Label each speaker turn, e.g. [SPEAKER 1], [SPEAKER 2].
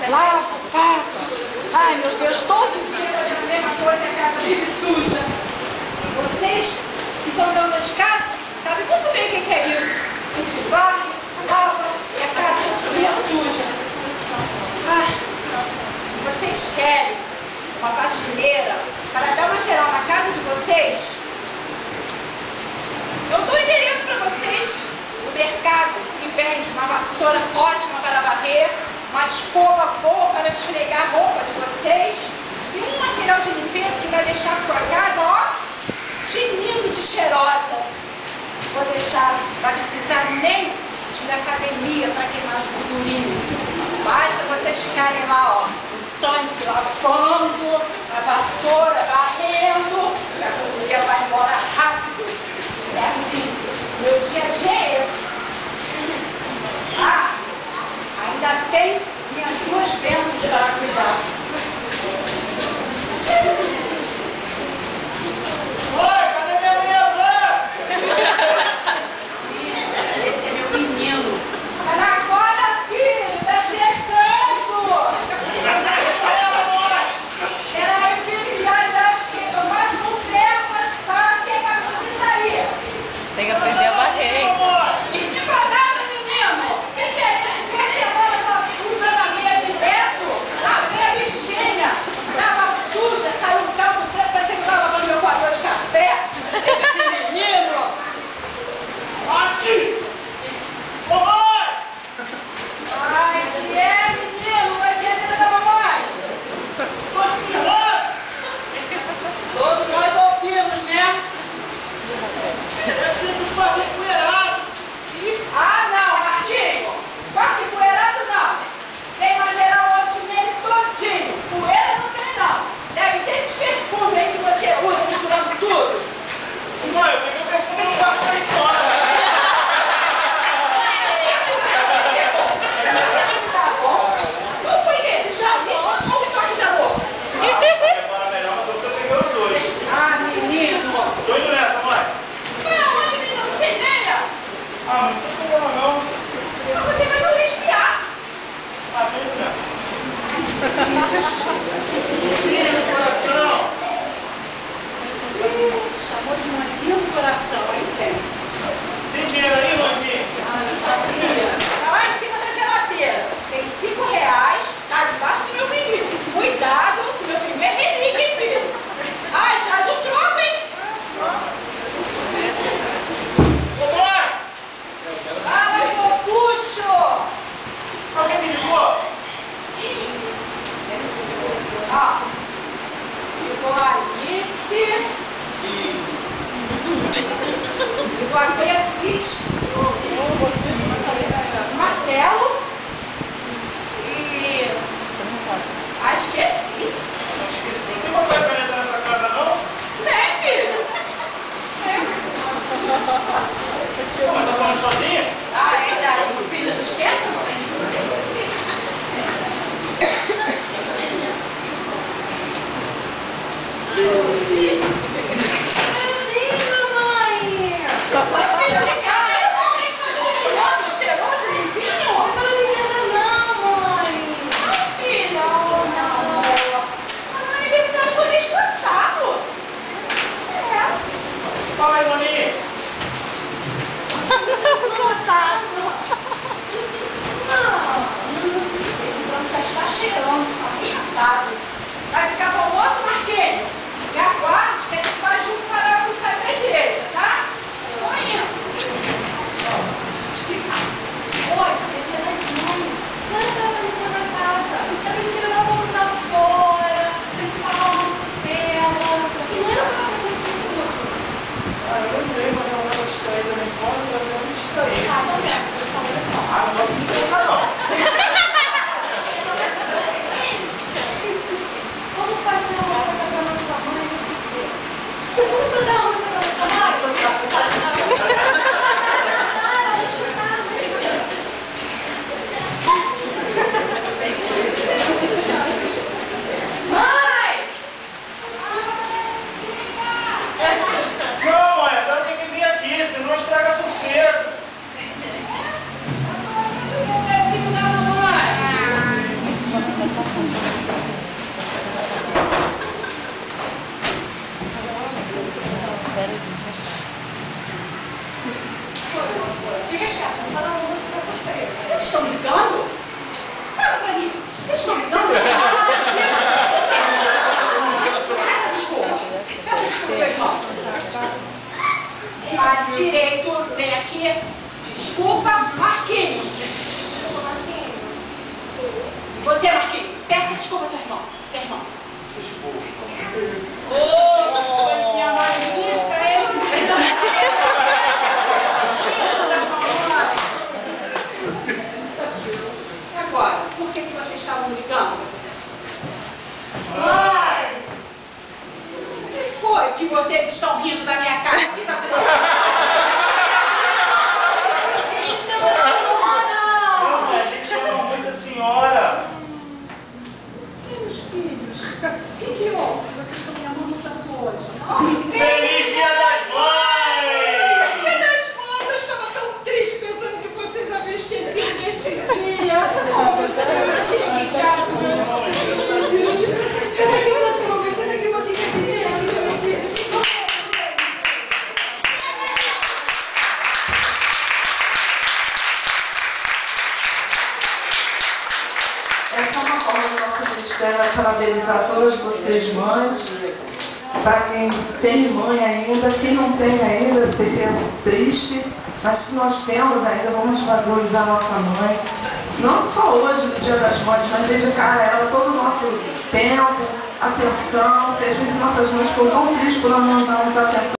[SPEAKER 1] lavo, passo. Ai, meu Deus, todo dia fazendo a mesma coisa e a casa vive suja. Vocês que são donas de casa, sabem muito bem o que é isso. A gente varre, lava e a casa vive suja. Ai, se vocês querem uma faxineira para dar uma geral na casa de vocês, eu dou o endereço para vocês. O mercado que vende uma vassoura ótima para varrer, uma escova boa para esfregar a roupa de vocês e um material de limpeza que vai deixar a sua casa, ó, tinindo de cheirosa. Vou deixar, não vai precisar nem de ir à academia para queimar as gordurinhas. Basta vocês ficarem lá, ó, o tanque lavando, a vassoura varrendo, e a gordurinha vai embora rápido. É assim, meu dia a dia é esse. Ah, ainda tem minhas duas bênçãos para cuidar.
[SPEAKER 2] Oi, cadê minha mulher?
[SPEAKER 1] Esse é meu menino. Acorda, filho, tá sextando. Peraí, filho, já esquenta. Eu faço um ferro para secar pra você sair.
[SPEAKER 3] Tem que aprender a varrer, hein?
[SPEAKER 1] Não ficou nada, menino. O que é isso? 3 semanas usando a meia direto? A meia bichinha. Tava suja, saiu um campo preto, parecia que eu tava lavando meu coador de café. Esse menino.
[SPEAKER 2] Mate! Mamãe!
[SPEAKER 1] Ai, que é, menino? Vai ser a vida da mamãe.
[SPEAKER 2] Tô espirrando!
[SPEAKER 1] Todos nós ouvimos, né?
[SPEAKER 2] Preciso de fazer poeirado!
[SPEAKER 1] Ah, não, Marquinho. Quarto empoeirado não. Tem uma geral ontem nele todinho. Poeira não tem, não. Deve ser esses perfumes aí que você usa misturando tudo.
[SPEAKER 2] Mãe, eu peguei o perfume no quarto da escola!
[SPEAKER 1] Tá bom? Não foi dele, já mesmo ou toque de amor?
[SPEAKER 2] Você repara melhor, mas eu peguei os dois.
[SPEAKER 1] Ah, menino.
[SPEAKER 2] Tô indo nessa, mãe.
[SPEAKER 1] Foi aonde, menino? Você velha?
[SPEAKER 2] Ah, não tem problema não.
[SPEAKER 1] Você vai se resfriar.
[SPEAKER 2] Ah, tô indo nessa. Sim, no coração.
[SPEAKER 1] Chamou de mãezinha do coração, aí tem.
[SPEAKER 2] Tem dinheiro aí, mãezinha?
[SPEAKER 1] Ah, não sabia. Tá lá em cima da geladeira. Tem R$5, tá debaixo do meu menino. Cuidado, que meu primeiro relíquio, hein, filho? Ai, traz o troco, hein?
[SPEAKER 2] Ô, mãe!
[SPEAKER 1] Ah, mas eu puxo!
[SPEAKER 2] Alguém me ligou?
[SPEAKER 1] Ó, ligou a Alice, ligou a Beatriz, Marcelo e... Ah, esqueci.
[SPEAKER 2] Não esqueci. Não tem papel e caneta nessa casa, não?
[SPEAKER 1] Né, filho?
[SPEAKER 2] Pô, mas tá falando sozinha?
[SPEAKER 1] Ah, é verdade. Filho do esquema?
[SPEAKER 2] Fala aí, maninha.
[SPEAKER 1] Esse banco já está cheirando, tá bem assado. Vai ficar pro almoço, Marquinhos? E aguarde que a gente vai junto para o sair da igreja, tá? Tô indo. Explicar. Hoje é dia das mães. Não é pra limpar na casa. É pra gente levar o almoço fora, pra gente pagar o almoço dela. E não era pra fazer isso tudo.
[SPEAKER 2] Ah, eu lembrei, mas ela estava distraída na encontro, ela estava me distraída.
[SPEAKER 1] Ah, não presta atenção, olha só.
[SPEAKER 2] Ah, não posso me pensar, não.
[SPEAKER 1] Vamos fazer aqui. Desculpa, Marquinhos. E você, Marquinhos? Peça desculpa, seu irmão. Seu irmão. Ô, coisinha mais linda, esse Agora, por que vocês estavam brigando? Mãe! O que foi que vocês estão rindo da minha cara? Que já Meus filhos, o que houve? Vocês estão me amando tanto hoje?
[SPEAKER 4] Feliz Dia das Mães!
[SPEAKER 1] Dia das Mães! Eu estava tão triste pensando que vocês haviam esquecido deste dia. Oh, meu Deus, eu achei obrigado. Senta aqui uma pouquinho, senta aqui uma pouquinho, meu filho.
[SPEAKER 5] Essa é uma forma do nosso ministério parabenizar todas vocês, mães. Para quem tem mãe ainda, quem não tem ainda, eu sei que é triste, mas se nós temos ainda, vamos valorizar a nossa mãe. Não só hoje, no Dia das Mães, mas dedicar a ela todo o nosso tempo, atenção, que às vezes nossas mães ficam tão tristes por não nos darmos atenção.